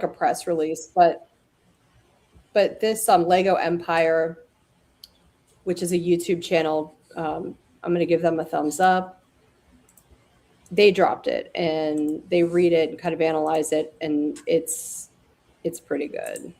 a press release, but this Lego Empire, which is a YouTube channel, I'm going to give them a thumbs up. They dropped it and they read it and kind of analyze it, and it's pretty good.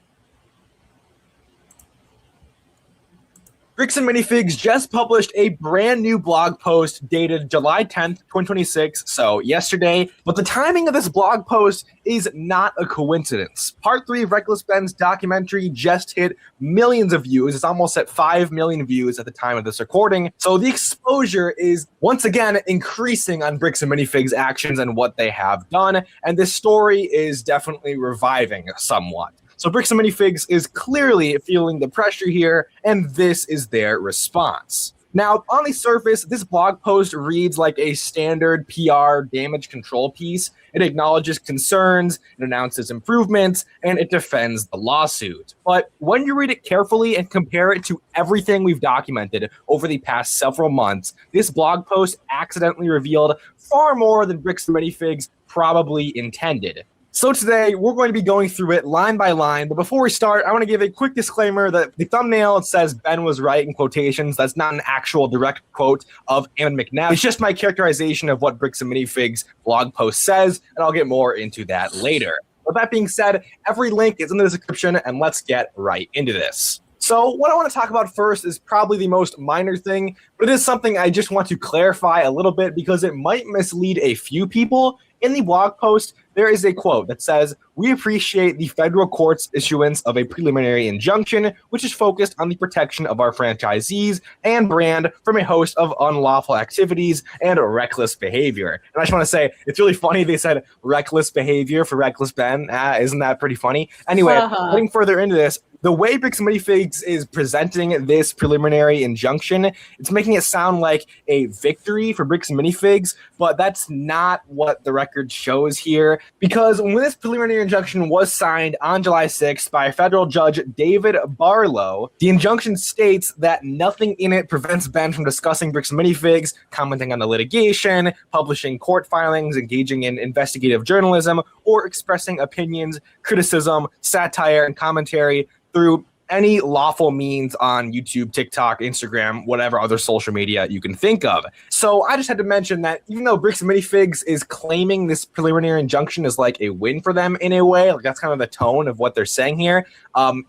Bricks and Minifigs just published a brand new blog post dated July 10th, 2026, so yesterday. But the timing of this blog post is not a coincidence. Part 3 of Reckless Ben's documentary just hit millions of views. It's almost at 5 million views at the time of this recording. So the exposure is once again increasing on Bricks and Minifigs' actions and what they have done. And this story is definitely reviving somewhat. So Bricks and Minifigs is clearly feeling the pressure here, and this is their response. Now, on the surface, this blog post reads like a standard PR damage control piece. It acknowledges concerns, it announces improvements, and it defends the lawsuit. But when you read it carefully and compare it to everything we've documented over the past several months, this blog post accidentally revealed far more than Bricks and Minifigs probably intended. So today, we're going to be going through it line by line, but before we start, I want to give a quick disclaimer that the thumbnail says Ben was right in quotations. That's not an actual direct quote of Aaron McNabb. It's just my characterization of what Bricks and Minifigs blog post says, and I'll get more into that later. With that being said, every link is in the description, and let's get right into this. So what I want to talk about first is probably the most minor thing, but it is something I just want to clarify a little bit because it might mislead a few people. In the blog post, there is a quote that says, "We appreciate the federal court's issuance of a preliminary injunction, which is focused on the protection of our franchisees and brand from a host of unlawful activities and reckless behavior." And I just want to say, it's really funny they said reckless behavior for Reckless Ben. Isn't that pretty funny? Anyway, getting further into this, the way Bricks and Minifigs is presenting this preliminary injunction, it's making it sound like a victory for Bricks and Minifigs, but that's not what the record shows here. Because when this preliminary injunction was signed on July 6th by federal judge David Barlow, the injunction states that nothing in it prevents Ben from discussing Bricks and Minifigs, commenting on the litigation, publishing court filings, engaging in investigative journalism, or expressing opinions, criticism, satire, and commentary through any lawful means on YouTube, TikTok, Instagram, whatever other social media you can think of. So I just had to mention that even though Bricks and Minifigs is claiming this preliminary injunction is like a win for them in a way, like that's kind of the tone of what they're saying here,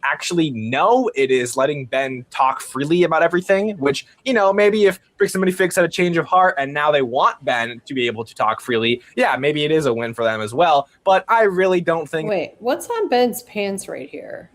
actually, no, it is letting Ben talk freely about everything, which, you know, maybe if Bricks and Minifigs had a change of heart and now they want Ben to be able to talk freely, yeah, maybe it is a win for them as well. But I really don't think... Wait, what's on Ben's pants right here?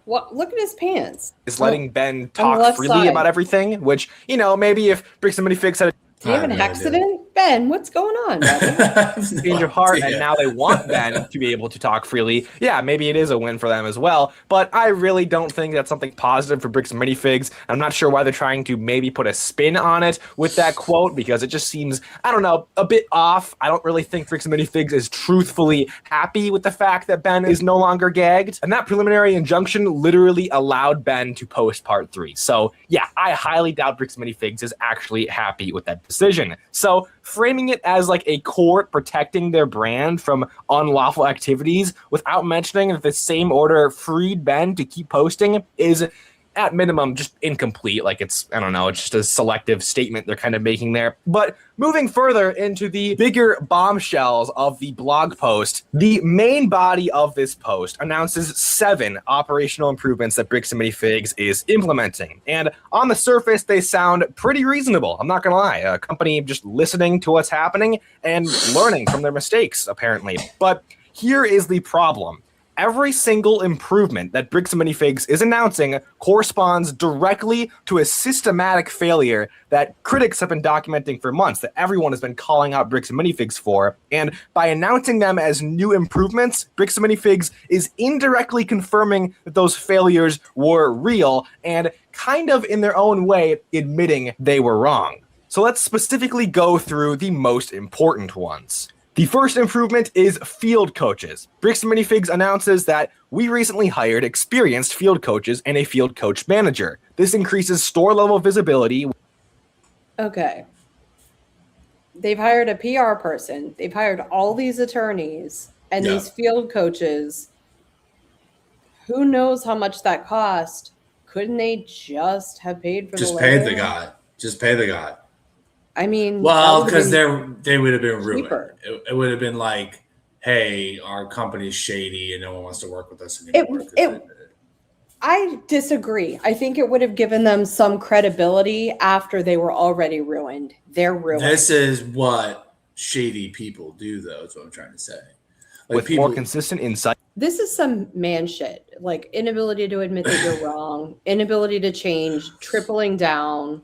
What? Look at his pants. Is letting Ben talk freely about everything, which, you know, maybe if Bricks and Minifigs had a... Do you have an accident? Ben, what's going on, buddy? Change of heart, and now they want Ben to be able to talk freely. Yeah, maybe it is a win for them as well, but I really don't think that's something positive for Bricks and Minifigs. I'm not sure why they're trying to maybe put a spin on it with that quote, because it just seems, I don't know, a bit off. I don't really think Bricks and Minifigs is truthfully happy with the fact that Ben is no longer gagged, and that preliminary injunction literally allowed Ben to post part 3. So yeah, I highly doubt Bricks and Minifigs is actually happy with that decision. So framing it as like a court protecting their brand from unlawful activities without mentioning that the same order freed Ben to keep posting is at minimum just incomplete. Like it's, I don't know, it's just a selective statement they're kind of making there. But moving further into the bigger bombshells of the blog post, the main body of this post announces 7 operational improvements that Bricks and Minifigs is implementing. And on the surface, they sound pretty reasonable. I'm not going to lie. A company just listening to what's happening and learning from their mistakes, apparently. But here is the problem. Every single improvement that Bricks and Minifigs is announcing corresponds directly to a systematic failure that critics have been documenting for months, that everyone has been calling out Bricks and Minifigs for. And by announcing them as new improvements, Bricks and Minifigs is indirectly confirming that those failures were real and kind of in their own way admitting they were wrong. So let's specifically go through the most important ones. The first improvement is field coaches. Bricks and Minifigs announces that we recently hired experienced field coaches and a field coach manager. This increases store-level visibility. Okay. they've hired a PR person. They've hired all these attorneys and these field coaches. Who knows how much that cost? Couldn't they just have paid for just the pay logo? the guy? Just pay the guy. I mean, well, because they would have been cheaper. ruined. It would have been like, hey, our company's shady and no one wants to work with us anymore. I disagree. I think it would have given them some credibility after they were already ruined. They're ruined. This is what shady people do, though, is what I'm trying to say. Like with more consistent insight. This is some man shit. Like inability to admit that you're wrong, inability to change, tripling down.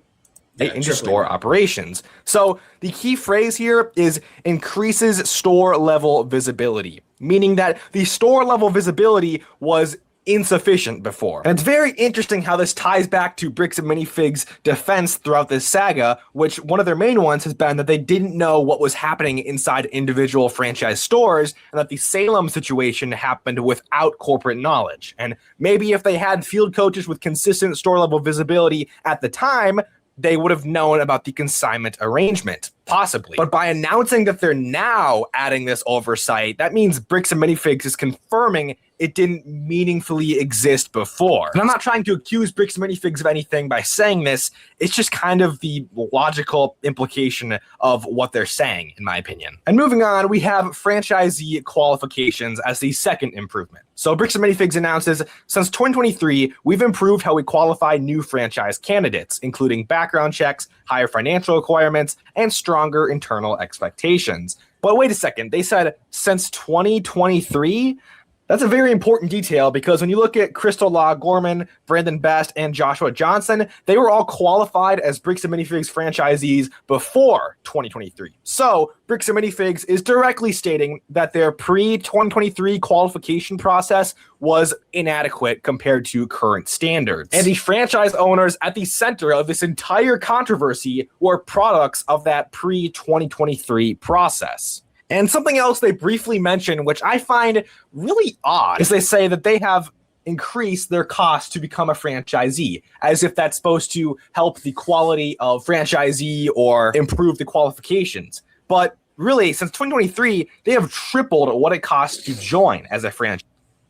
Into store operations. So the key phrase here is increases store level visibility, meaning that the store level visibility was insufficient before. And it's very interesting how this ties back to Bricks and Minifigs' defense throughout this saga, which one of their main ones has been that they didn't know what was happening inside individual franchise stores and that the Salem situation happened without corporate knowledge. And maybe if they had field coaches with consistent store level visibility at the time, they would have known about the consignment arrangement, possibly. But by announcing that they're now adding this oversight, that means Bricks and Minifigs is confirming it didn't meaningfully exist before. And I'm not trying to accuse Bricks and Minifigs of anything by saying this. It's just kind of the logical implication of what they're saying, in my opinion. And moving on, we have franchisee qualifications as the second improvement. So Bricks and Minifigs announces, since 2023, we've improved how we qualify new franchise candidates, including background checks, higher financial requirements, and stronger internal expectations. But wait a second, they said since 2023? That's a very important detail because when you look at Crystal Law Gorman, Brandon Best, and Joshua Johnson, they were all qualified as Bricks and Minifigs franchisees before 2023. So Bricks and Minifigs is directly stating that their pre-2023 qualification process was inadequate compared to current standards. And the franchise owners at the center of this entire controversy were products of that pre-2023 process. And something else they briefly mention, which I find really odd, is they say that they have increased their cost to become a franchisee, as if that's supposed to help the quality of franchisee or improve the qualifications. But really, since 2023, they have tripled what it costs to join as a franchise.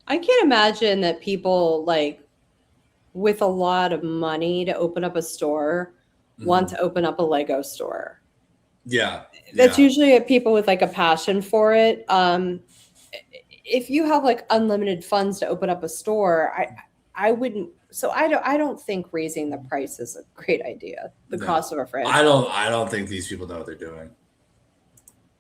I can't imagine that people like with a lot of money to open up a store want to open up a Lego store. Yeah. That's usually people with like a passion for it. If you have like unlimited funds to open up a store, I wouldn't. So I don't think raising the price is a great idea. The cost of a franchise. I don't think these people know what they're doing.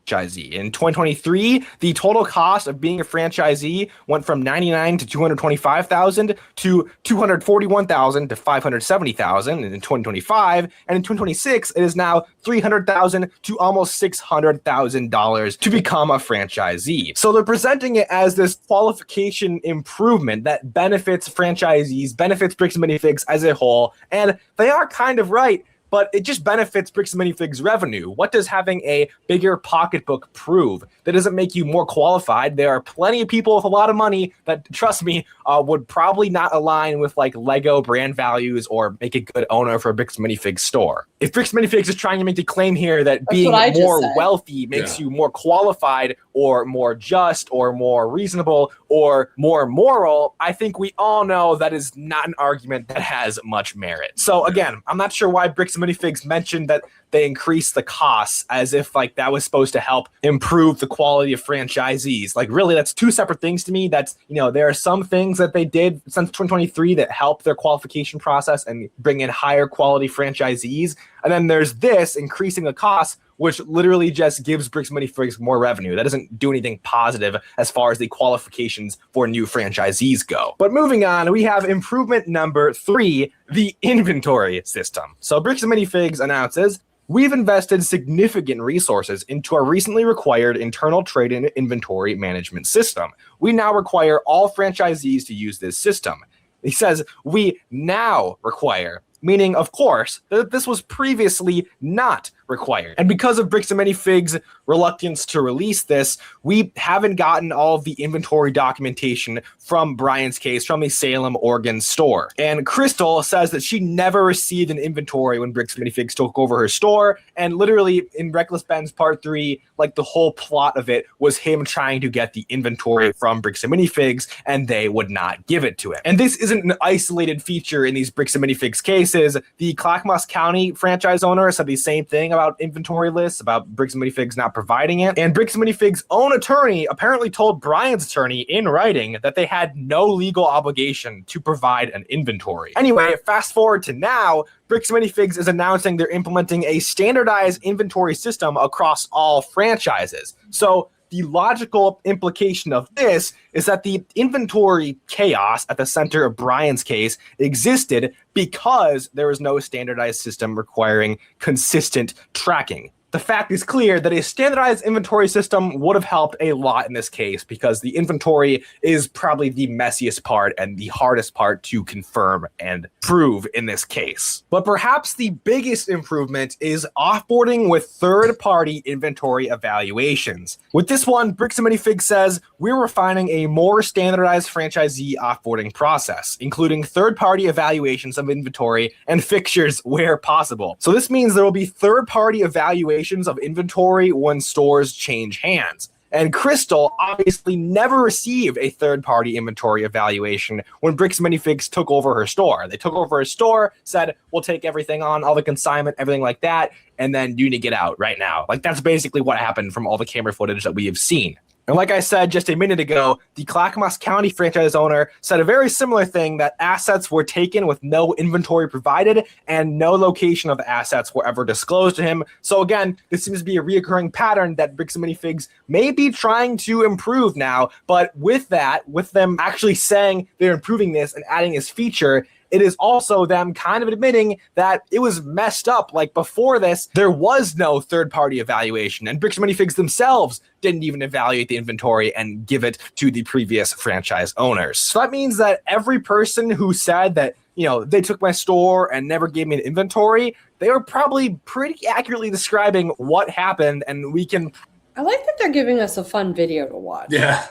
Franchisee. In 2023, the total cost of being a franchisee went from $99,000 to $225,000 to $241,000 to $570,000 in 2025, and in 2026, it is now $300,000 to almost $600,000 to become a franchisee. So they're presenting it as this qualification improvement that benefits franchisees, benefits Bricks and Minifigs as a whole, and they are kind of right. But it just benefits Bricks and Minifigs revenue. What does having a bigger pocketbook prove? That doesn't make you more qualified. There are plenty of people with a lot of money that, trust me, would probably not align with like Lego brand values or make a good owner for a Bricks and Minifigs store. If Bricks and Minifigs is trying to make the claim here that being more wealthy makes you more qualified or more just or more reasonable or more moral, I think we all know that is not an argument that has much merit. So again, I'm not sure why Bricks and Minifigs mentioned that they increased the costs as if like that was supposed to help improve the quality of franchisees. Like really, that's two separate things to me. That's, you know, there are some things that they did since 2023 that help their qualification process and bring in higher quality franchisees. And then there's this increasing the costs, which literally just gives Bricks and Minifigs more revenue. That doesn't do anything positive as far as the qualifications for new franchisees go. But moving on, we have improvement number 3, the inventory system. So Bricks and Minifigs announces, we've invested significant resources into our recently required internal trade and inventory management system. We now require all franchisees to use this system. He says, we now require, meaning, of course, that this was previously not required. And because of Bricks and Minifigs' reluctance to release this, we haven't gotten all of the inventory documentation from Brian's case from the Salem, Oregon store. And Crystal says that she never received an inventory when Bricks and Minifigs took over her store, and literally in Reckless Ben's Part 3, like the whole plot of it was him trying to get the inventory from Bricks and Minifigs, and they would not give it to him. And this isn't an isolated feature in these Bricks and Minifigs cases. The Clackamas County franchise owner said the same thing about inventory lists, about Bricks and Minifigs not providing it. And Bricks and Minifigs' own attorney apparently told Brian's attorney in writing that they had no legal obligation to provide an inventory. Anyway, fast forward to now, Bricks and Minifigs is announcing they're implementing a standardized inventory system across all franchises. So the logical implication of this is that the inventory chaos at the center of Brian's case existed because there was no standardized system requiring consistent tracking. The fact is clear that a standardized inventory system would have helped a lot in this case because the inventory is probably the messiest part and the hardest part to confirm and prove in this case. But perhaps the biggest improvement is offboarding with third-party inventory evaluations. With this one, Bricks and Minifigs says we're refining a more standardized franchisee offboarding process, including third-party evaluations of inventory and fixtures where possible. So this means there will be third-party evaluations of inventory when stores change hands. And Crystal obviously never received a third-party inventory evaluation when Bricks and Minifigs took over her store. They took over her store, said, we'll take everything on, all the consignment, everything like that, and then you need to get out right now. Like, that's basically what happened from all the camera footage that we have seen. And like I said just a minute ago, the Clackamas County franchise owner said a very similar thing, that assets were taken with no inventory provided and no location of assets were ever disclosed to him. So again, this seems to be a reoccurring pattern that Bricks and Minifigs may be trying to improve now. But with that, with them actually saying they're improving this and adding this feature, it is also them kind of admitting that it was messed up. Like before this, there was no third-party evaluation, and Bricks and Minifigs themselves didn't even evaluate the inventory and give it to the previous franchise owners. So that means that every person who said that, you know, they took my store and never gave me an inventory, they are probably pretty accurately describing what happened, and we can... I like that they're giving us a fun video to watch. Yeah,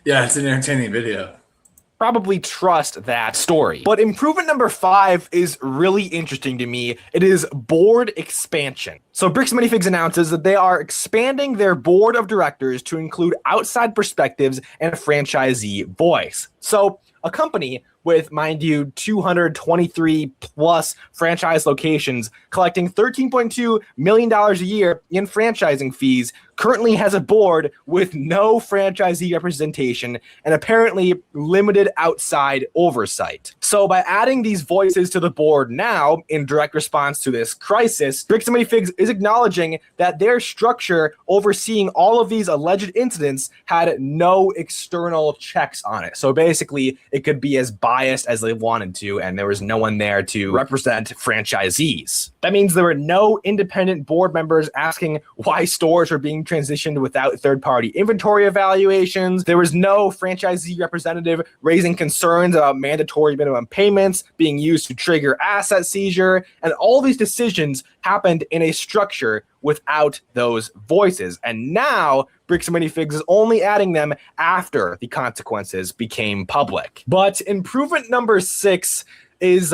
it's an entertaining video. Probably trust that story. But improvement number 5 is really interesting to me. It is board expansion. So Bricks and Minifigs announces that they are expanding their board of directors to include outside perspectives and a franchisee voice. So a company with, mind you, 223 plus franchise locations collecting $13.2 million a year in franchising fees currently has a board with no franchisee representation and apparently limited outside oversight. So by adding these voices to the board now, in direct response to this crisis, Bricks and Minifigs is acknowledging that their structure overseeing all of these alleged incidents had no external checks on it. So basically, it could be as biased as they wanted to, and there was no one there to represent franchisees. That means there were no independent board members asking why stores were being transitioned without third-party inventory evaluations. There was no franchisee representative raising concerns about mandatory minimum payments being used to trigger asset seizure, and all these decisions happened in a structure without those voices. And now Bricks and Minifigs is only adding them after the consequences became public. But improvement number 6 is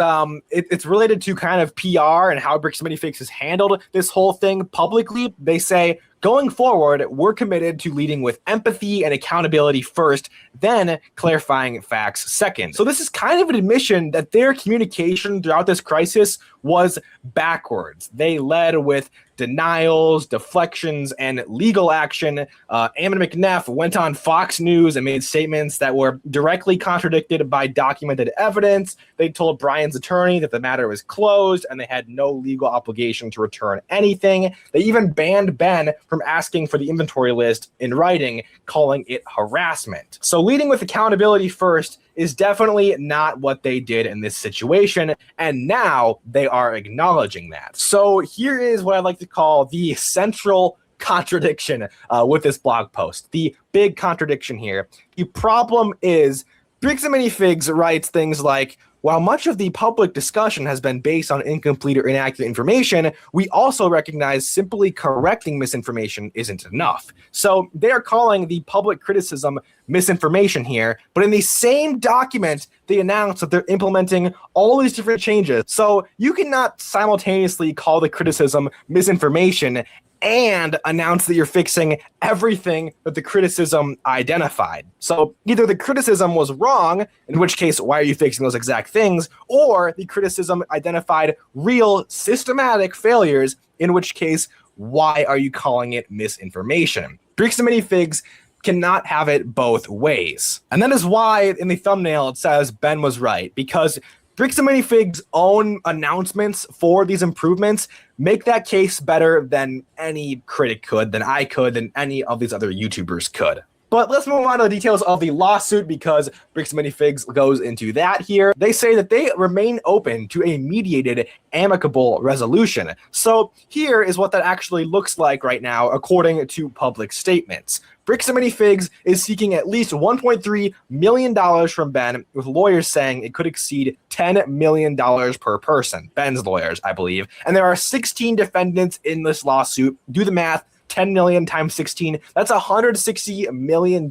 it's related to kind of PR and how Bricks and Minifigs has handled this whole thing publicly. They say, going forward, we're committed to leading with empathy and accountability first, then clarifying facts second. So this is kind of an admission that their communication throughout this crisis was backwards. They led with denials, deflections, and legal action. Ammon McNeff went on Fox News and made statements that were directly contradicted by documented evidence. They told Brian's attorney that the matter was closed and they had no legal obligation to return anything. They even banned Ben from asking for the inventory list in writing, calling it harassment. So leading with accountability first is definitely not what they did in this situation, and now they are acknowledging that. So here is what I'd like to call the central contradiction with this blog post. The big contradiction here. The problem is Bricks and Minifigs writes things like, while much of the public discussion has been based on incomplete or inaccurate information, we also recognize simply correcting misinformation isn't enough. So they are calling the public criticism misinformation here, but in the same document, they announce that they're implementing all these different changes. So you cannot simultaneously call the criticism misinformation and announce that you're fixing everything that the criticism identified. So either the criticism was wrong, in which case, why are you fixing those exact things? Or the criticism identified real systematic failures, in which case, why are you calling it misinformation? Bricks and Minifigs cannot have it both ways. And that is why in the thumbnail it says Ben was right, because Bricks and Minifigs' own announcements for these improvements make that case better than any critic could, than I could, than any of these other YouTubers could. But let's move on to the details of the lawsuit, because Bricks and Minifigs goes into that here. They say that they remain open to a mediated, amicable resolution. So here is what that actually looks like right now, according to public statements. Bricks and Minifigs is seeking at least $1.3 million from Ben, with lawyers saying it could exceed $10 million per person. Ben's lawyers, I believe. And there are 16 defendants in this lawsuit. Do the math. 10 million times 16, that's $160 million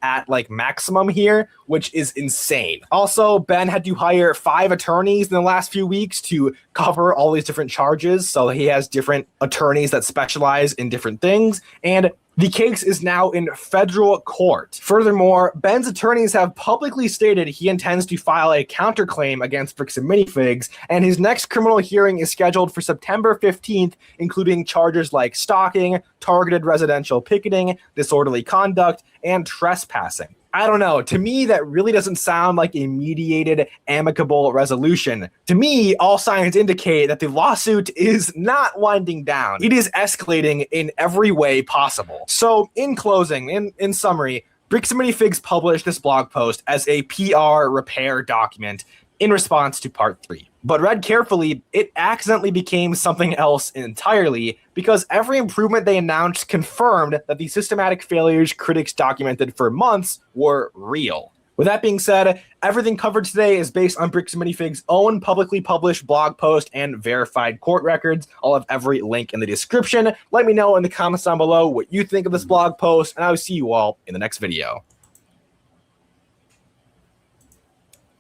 at like maximum here, which is insane. Also, Ben had to hire 5 attorneys in the last few weeks to cover all these different charges. So he has different attorneys that specialize in different things. And the case is now in federal court. Furthermore, Ben's attorneys have publicly stated he intends to file a counterclaim against Bricks and Minifigs, and his next criminal hearing is scheduled for September 15th, including charges like stalking, targeted residential picketing, disorderly conduct, and trespassing. I don't know. To me, that really doesn't sound like a mediated, amicable resolution. To me, all signs indicate that the lawsuit is not winding down. It is escalating in every way possible. So, in closing, in summary, Bricks and Minifigs published this blog post as a PR repair document in response to part 3. But read carefully, it accidentally became something else entirely, because every improvement they announced confirmed that the systematic failures critics documented for months were real. With that being said, everything covered today is based on Bricks and Minifigs' own publicly published blog post and verified court records. I'll have every link in the description. Let me know in the comments down below what you think of this blog post, and I will see you all in the next video.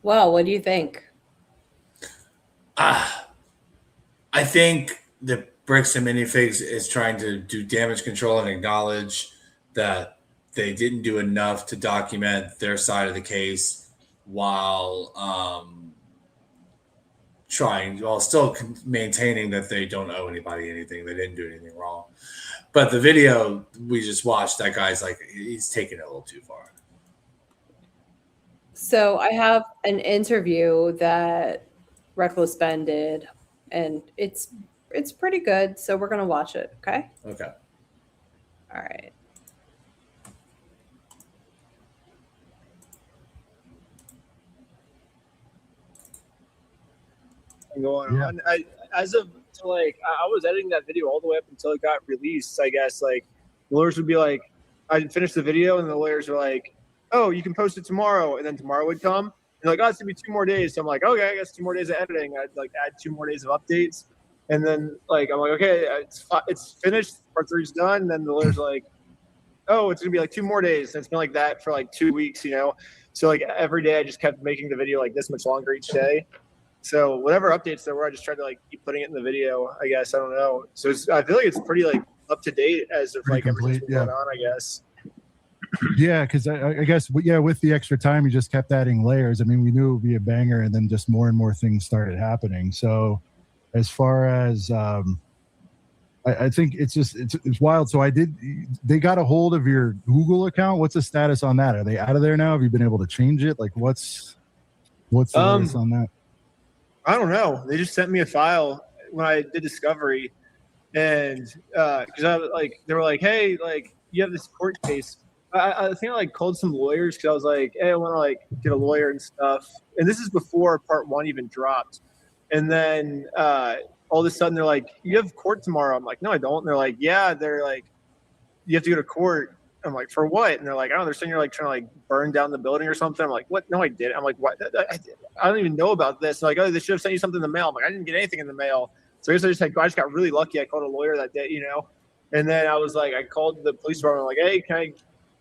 Well, what do you think? I think the Bricks and Minifigs is trying to do damage control and acknowledge that they didn't do enough to document their side of the case while still maintaining that they don't owe anybody anything. They didn't do anything wrong. But the video we just watched, that guy's like, he's taking it a little too far. So I have an interview that Reckless Ben did, and it's pretty good. So we're gonna watch it. Okay. Okay. All right. Going on. I was editing that video all the way up until it got released. I guess like lawyers would be like, I'd finish the video and the lawyers were like, oh, you can post it tomorrow, and then tomorrow would come. And like, oh, it's gonna be 2 more days. So I'm like, okay, I guess 2 more days of editing. I'd like add 2 more days of updates, and then like I'm like, okay, it's finished. Part 3's done. And then the lawyers are like, oh, it's gonna be like 2 more days. And it's been like that for like 2 weeks, you know. So like every day I just kept making the video like this much longer each day. So whatever updates there were, I just tried to like keep putting it in the video. I guess I don't know. So I feel like it's pretty like up to date as of like everything's going on. I guess. Yeah, because I guess with the extra time, you just kept adding layers. I mean, we knew it would be a banger, and then just more and more things started happening. So, as far as I think it's wild. So they got a hold of your Google account. What's the status on that? Are they out of there now? Have you been able to change it? Like, what's the status on that? I don't know. They just sent me a file when I did discovery, and because I was like, they were like, hey, like you have this court case. I think I like called some lawyers because I was like, hey, I want to like get a lawyer and stuff. And this is before part 1 even dropped. And then all of a sudden they're like, you have court tomorrow. I'm like, no, I don't. And they're like, yeah. They're like, you have to go to court. I'm like, for what? And they're like, oh, they're saying you're like trying to like burn down the building or something. I'm like, what? No, I didn't. I'm like, what? I don't even know about this. They're like, oh, they should have sent you something in the mail. I'm like, I didn't get anything in the mail. So I just got really lucky. I called a lawyer that day, and then I was like, I called the police department. I'm like, hey, can I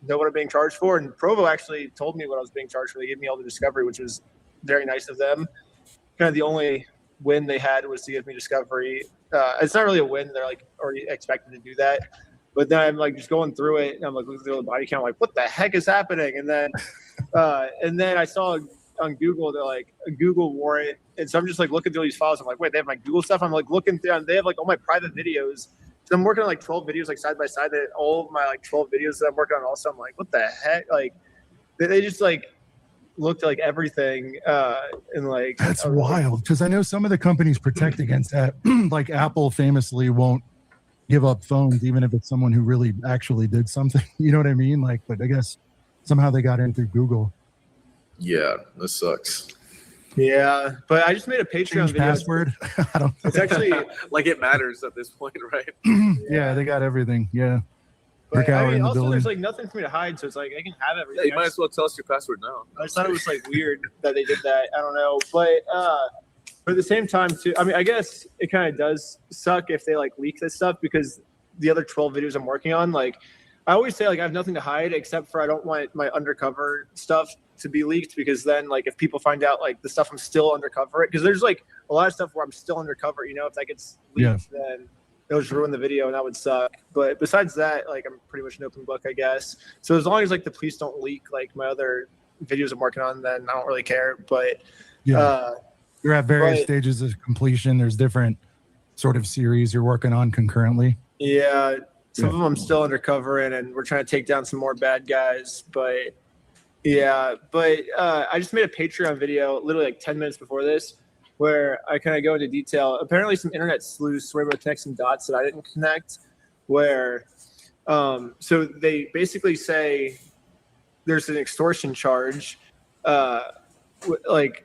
know what I'm being charged for? And Provo actually told me what I was being charged for. They gave me all the discovery, which was very nice of them. Kind of the only win they had was to give me discovery. It's not really a win. They're like already expected to do that. But then I'm like just going through it, and I'm like looking through the body count, like what the heck is happening? And then I saw on Google, they're like a Google warrant, and so I'm just like looking through these files. I'm like, wait, they have my Google stuff. I'm like looking through, and they have like all my private videos. So I'm working on like 12 videos, like side by side. That all of my like 12 videos that I'm working on. Also, I'm like, what the heck? Like they just like looked like everything, and like that's wild because I know some of the companies protect against that. Like Apple famously won't give up phones even if it's someone who really actually did something. You know what I mean? Like, but I guess somehow they got in through Google. Yeah, this sucks. Yeah, but I just made a Patreon video. Password. I don't know. It's actually Like it matters at this point, right? Yeah, they got everything. Yeah. But, I in mean, the also, building. there's like nothing for me to hide, so it's like I can have Yeah, everything. you might as well tell us your password now. I just thought it was like weird that they did that. I don't know, but at the same time, too. I mean, I guess it kind of does suck if they like leak this stuff because the other 12 videos I'm working on, like I always say, like I have nothing to hide except for I don't want my undercover stuff to be leaked because then like if people find out like the stuff I'm still undercover, because there's like a lot of stuff where I'm still undercover. If that gets leaked, then it'll just ruin the video and that would suck. But besides that, like I'm pretty much an open book, I guess. So as long as like the police don't leak like my other videos I'm working on, then I don't really care. But you're at various stages of completion. There's different sort of series you're working on concurrently. Yeah, some of them I'm still undercover in, and we're trying to take down some more bad guys. But I just made a Patreon video literally like 10 minutes before this, where I kind of go into detail. Apparently, some internet sleuths were able to connect some dots that I didn't connect. Where, so they basically say there's an extortion charge, like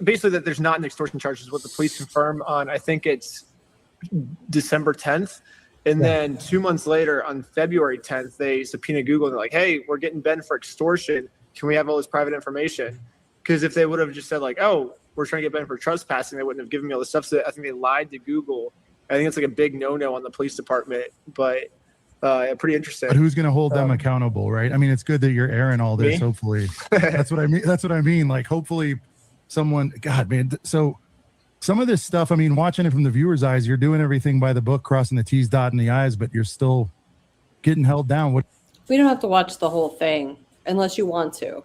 basically that there's not an extortion charge is what the police confirm on. I think it's December 10th. And then 2 months later, on February 10th, they subpoena Google and they're like, hey, we're getting Ben for extortion. Can we have all this private information? Because if they would have just said like, oh, we're trying to get Ben for trespassing, they wouldn't have given me all this stuff. So I think they lied to Google. I think it's like a big no-no on the police department, but pretty interesting. But who's going to hold them accountable, right? I mean, it's good that you're airing all this, Me? hopefully. That's what I mean. That's what I mean. Like, hopefully someone, God, man. So some of this stuff, I mean, watching it from the viewer's eyes, you're doing everything by the book, crossing the T's, dotting the I's, but you're still getting held down. We don't have to watch the whole thing unless you want to.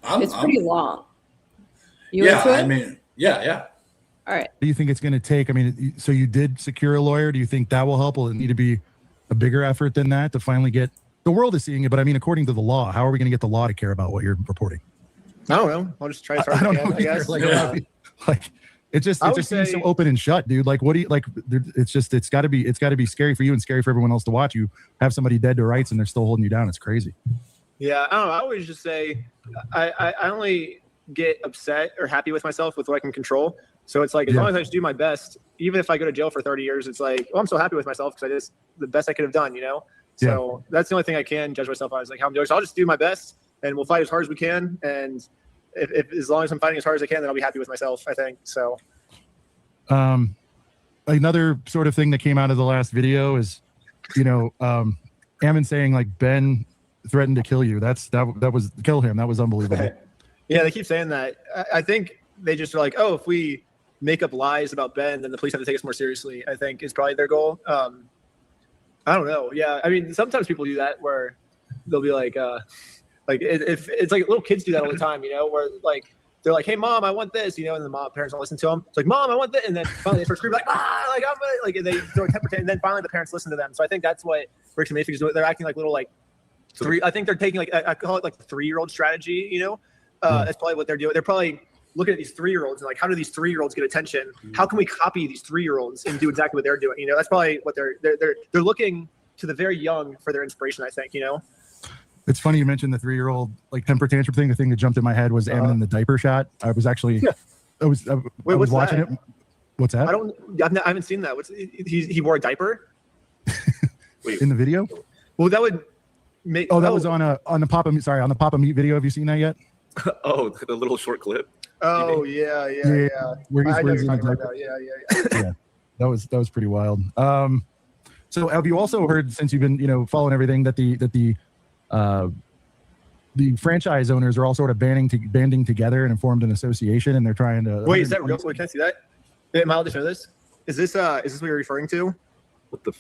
It's pretty long. You into it? I mean, yeah. All right. Do you think it's going to take? I mean, so you did secure a lawyer. Do you think that will help? Will it need to be a bigger effort than that to finally get the world is seeing it? But I mean, according to the law, how are we going to get the law to care about what you're reporting? I don't know. I'll just try as hard I don't as I know. can, I guess. Like it just seems so open and shut, dude. Like, what do you like? It's got to be scary for you and scary for everyone else to watch. You have somebody dead to rights and they're still holding you down. It's crazy. Yeah, I don't know. I always just say I only get upset or happy with myself with what I can control. So it's like as long as I just do my best, even if I go to jail for 30 years, it's like, well, I'm so happy with myself because I did the best I could have done, So that's the only thing I can judge myself on is like how I'm doing. So I'll just do my best and we'll fight as hard as we can. And if as long as I'm fighting as hard as I can, then I'll be happy with myself, I think. So another sort of thing that came out of the last video is, Ammon saying like Ben threatened to kill you. That was kill him. That was unbelievable. Yeah, they keep saying that. I think they just are like, oh, if we make up lies about Ben, then the police have to take us more seriously, I think is probably their goal. I don't know. Yeah. I mean, sometimes people do that where they'll be like if it's like little kids do that all the time, where like, they're like, hey mom, I want this, and the parents don't listen to them. It's like, mom, I want this. And then finally they first scream like, I'm gonna, like, and they throw a temper tantrum, and then finally the parents listen to them. So I think that's what Bricks and Minifigs is doing. They're acting like little, like I think they're taking like, I call it like the 3-year-old strategy, That's probably what they're doing. They're probably looking at these 3-year-olds and like, how do these 3-year-olds get attention? How can we copy these 3-year-olds and do exactly what they're doing? That's probably what they're looking to the very young for their inspiration, I think, It's funny you mentioned the 3-year-old like temper tantrum thing. The thing that jumped in my head was Ammon in the diaper shot. I was actually, I was watching it. What's that? I haven't seen that. He wore a diaper in the video? Well, that would that was on the Papa Meat. Sorry, on the Papa Meat video. Have you seen that yet? Oh, the little short clip. Oh yeah. Where he's I know in you're the talking about diaper. that. Yeah. That was pretty wild. So have you also heard, since you've been following everything, that the franchise owners are all sort of banding together and formed an association, and they're trying to. Wait, is that real? Wait, can I see that? Am I allowed to show this? Is this what you're referring to? What the?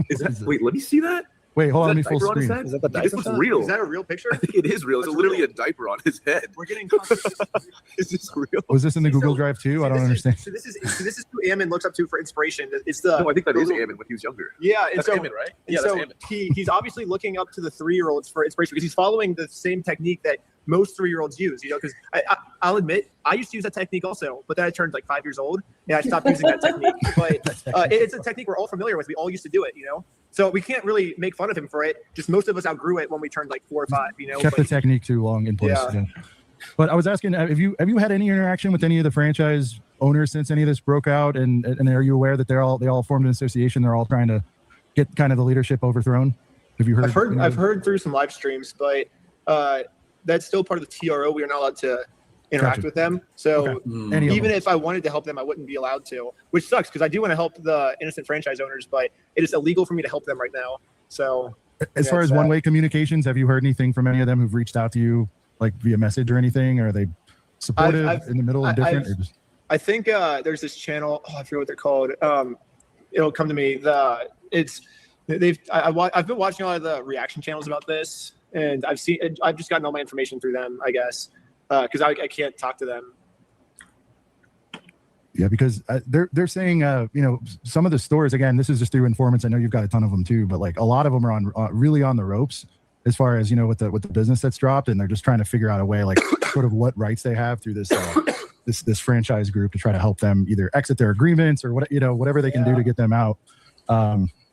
Is that? Wait, let me see that. Wait, hold on, let me Is that full diaper on his screen. head? Is that the This diaper? looks son? real. Is that a real picture? I think it is real. It's That's literally real. a diaper on his head. We're getting. Is this real? Was this in the See, Google so- Drive too? See, I don't this understand. This is who Ammon looks up to for inspiration. It's the. No, I think that is little- Ammon when he was younger. Yeah, and That's so Ammon, right? And Yeah, so that's Ammon. he's obviously looking up to the 3-year-olds for inspiration because he's following the same technique that most 3-year-olds use. Because I'll admit I used to use that technique also, but then I turned like 5 years old and I stopped using that technique. But it's a technique we're all familiar with. We all used to do it. So we can't really make fun of him for it. Just most of us outgrew it when we turned like 4 or 5. Kept the technique too long in place. Yeah. But I was asking, have you had any interaction with any of the franchise owners since any of this broke out? And are you aware that they all formed an association? They're all trying to get kind of the leadership overthrown. Have you heard? I've heard through some live streams, but that's still part of the TRO. We are not allowed to interact Gotcha. with them. So Okay. Any of even them. if I wanted to help them, I wouldn't be allowed to, which sucks because I do want to help the innocent franchise owners, but it is illegal for me to help them right now. So As far as one-way communications, have you heard anything from any of them who've reached out to you, like via message or anything? Or are they supportive, in the middle, indifferent? Or just... I think there's this channel. Oh, I forget what they're called. It'll come to me. I've been watching a lot of the reaction channels about this, and I've just gotten all my information through them, I guess, because I can't talk to them. Yeah, because they're saying, some of the stores, again, this is just through informants. I know you've got a ton of them too, but like a lot of them are on really on the ropes as far as, with the business that's dropped, and they're just trying to figure out a way, like sort of what rights they have through this this franchise group to try to help them either exit their agreements or whatever they can do to get them out.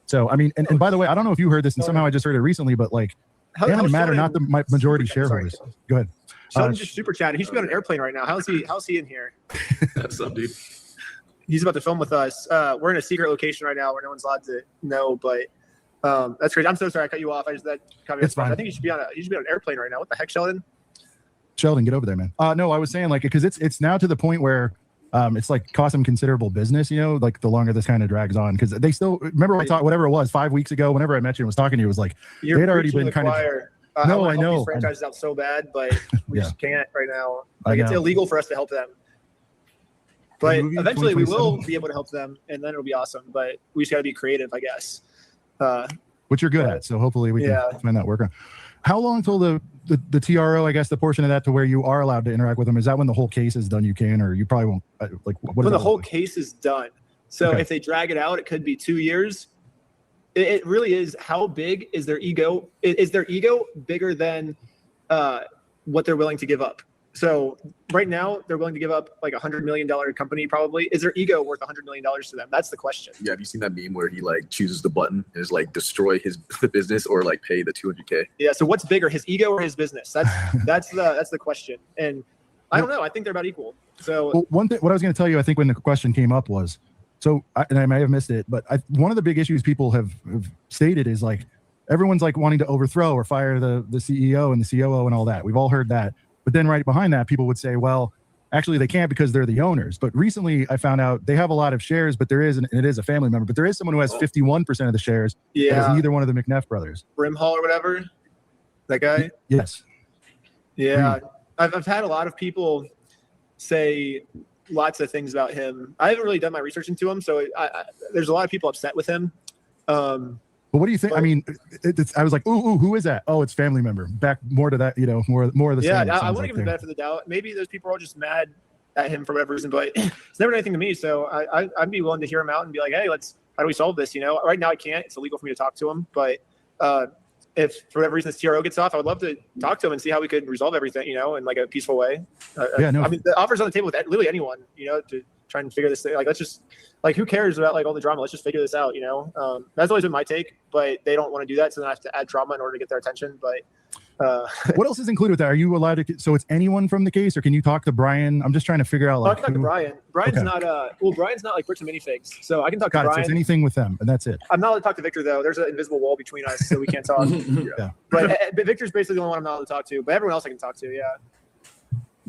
So I mean, and by the way, I don't know if you heard this, and somehow I just heard it recently, but like, it doesn't matter, not the majority shareholders. Go ahead. Sheldon's just super chatting. He should be on an airplane right now. How's he in here? That's up, dude. He's about to film with us. We're in a secret location right now where no one's allowed to know, but that's crazy. I'm so sorry I cut you off. It's fine. I think you should be on an airplane right now. What the heck, Sheldon? Sheldon, get over there, man. No, I was saying like, because it's now to the point where it's like cost them considerable business, like the longer this kind of drags on, because they still remember I talked whatever it was 5 weeks ago. Whenever I met you and was talking to you, it was like they had already been kind of. No, I know. These franchises out so bad, but we just can't right now. Like it's illegal for us to help them. But eventually we will be able to help them, and then it'll be awesome. But we just got to be creative, I guess. Which you're good at, so hopefully we can find that work on. How long till the TRO, I guess, the portion of that to where you are allowed to interact with them? Is that when the whole case is done? You can, or you probably won't. Like when the whole case is done. So if they drag it out, it could be 2 years. It really is. How big is their ego? Is their ego bigger than what they're willing to give up? So right now they're willing to give up like $100 million company probably. Is their ego worth $100 million to them? That's the question. Yeah, have you seen that meme where he like chooses the button and is like destroy the business or like pay the $200K? Yeah. So what's bigger, his ego or his business? That's the question. And I don't know. I think they're about equal. So one thing, what I was going to tell you, I think when the question came up was, and I may have missed it, but one of the big issues people have stated is like everyone's like wanting to overthrow or fire the CEO and the COO and all that. We've all heard that. But then right behind that, people would say, well, actually they can't because they're the owners. But recently I found out they have a lot of shares, but there is, and it is a family member, but there is someone who has 51% of the shares. Yeah. That is neither one of the McNeff brothers. Brimhall or whatever. That guy? Yes. Yeah. I've had a lot of people say lots of things about him. I haven't really done my research into him. So there's a lot of people upset with him. But what do you think? I mean, I was like, ooh, who is that? Oh, it's family member. Back more to that, more of the same. Yeah, I want to give him the benefit of the doubt. Maybe those people are all just mad at him for whatever reason, but it's never done anything to me. So I'd be willing to hear him out and be like, hey, how do we solve this? Right now I can't. It's illegal for me to talk to him. But if for whatever reason this TRO gets off, I would love to talk to him and see how we could resolve everything, in like a peaceful way. I mean, the offer's on the table with literally anyone, to try and figure this thing. Like, let's just, like, who cares about like all the drama? Let's just figure this out, That's always been my take, but they don't want to do that. So then I have to add drama in order to get their attention. But What else is included with that? Are you allowed to? So it's anyone from the case, or can you talk to Brian? I'm just trying to figure out. I Like, can talk to Brian. Brian's Okay. not Brian's not like Bricks and Minifigs, so I can talk got to it. So Brian. it's anything with them, and that's it. I'm not allowed to talk to Victor though. There's an invisible wall between us, so we can't talk. But Victor's basically the only one I'm not allowed to talk to. But everyone else I can talk to. Yeah.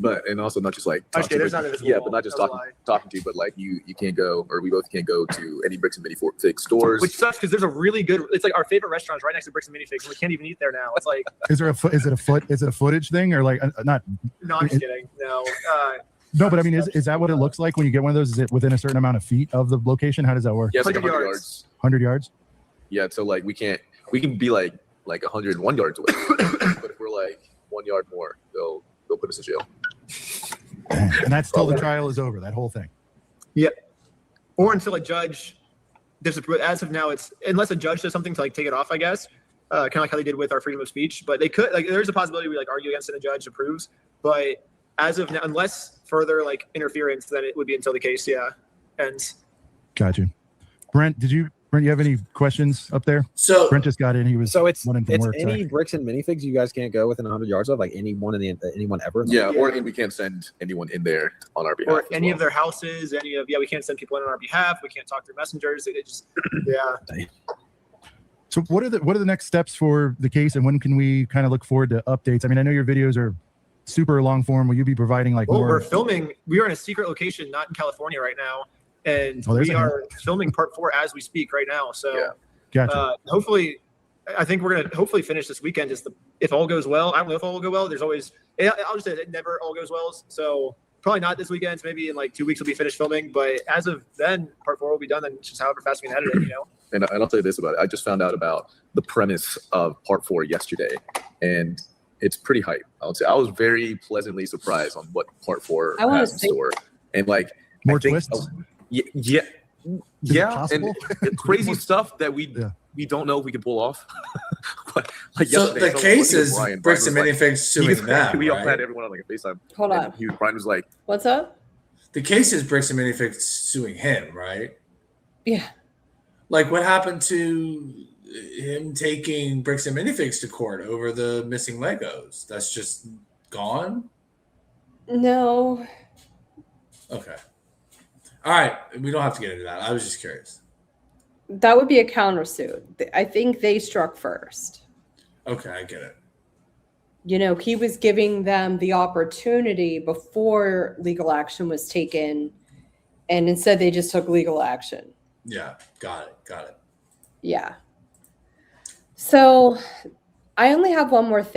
But and also not just like talk Okay, to there's you, not an invisible yeah, wall. but not just That's a talking to you, but like you can't go, or we both can't go to any Bricks and Minifigs stores. Which sucks because there's a really good. It's like our favorite restaurant's right next to Bricks and Minifigs, and we can't even eat there now. It's like Is there a foot? Is it a footage thing, or like not? no, I'm just kidding. No. No, but I mean, is that what it looks like when you get one of those? Is it within a certain amount of feet of the location? How does that work? Yeah, it's like 100 100 yards. yards. 100 yards? Yeah, so like we can be like 101 yards away, but if we're like 1 yard more, they'll put us in jail. Dang. And that's till the trial is over. That whole thing. Or until a judge disapproves. As of now, it's unless a judge does something to like take it off, I guess. Kind of like how they did with our freedom of speech. But they could there's a possibility we like argue against it and a judge approves. But as of now, unless further like interference, then it would be until the case, ends. Got you. Brent, you have any questions up there? So Brent just got in. He was So running from work. any Sorry. bricks and minifigs you guys can't go within 100 yards of, like anyone ever. Yeah, or we can't send anyone in there on our behalf. Or as any well. of their houses, we can't send people in on our behalf. We can't talk through messengers. It just So what are the next steps for the case, and when can we kind of look forward to updates? I mean, I know your videos are super long form. Will you be providing like Well, more? we're filming. We are in a secret location, not in California right now, and Oh, there's we a are filming part 4 as we speak right now. So Yeah. Gotcha. hopefully, I think we're gonna hopefully finish this weekend. If all goes well. I don't know if all will go well. There's always. I'll just say it never all goes well. So probably not this weekend. Maybe in like 2 weeks we'll be finished filming. But as of then, part 4 will be done. And just however fast we can edit it, you know. And I'll tell you this about it. I just found out about the premise of part 4 yesterday, and it's pretty hype. I would say I was very pleasantly surprised on what part 4 I wanna has in see- store, and like More I think, twists? yeah, Is it and possible? crazy stuff that we Yeah. we don't know if we can pull off. But, like so yesterday, the someone case looking at is Brian Bricks and was like- Minifigs suing them, we all had right? everyone on like a FaceTime. Hold and on. Brian was like, What's up? The case is Bricks and Minifigs suing him, right? Yeah. Like, what happened to him taking Bricks and Minifigs to court over the missing Legos? That's just gone? No. Okay. All right. We don't have to get into that. I was just curious. That would be a countersuit. I think they struck first. Okay, I get it. You know, he was giving them the opportunity before legal action was taken, and instead they just took legal action. Yeah, got it. Yeah. So I only have one more thing.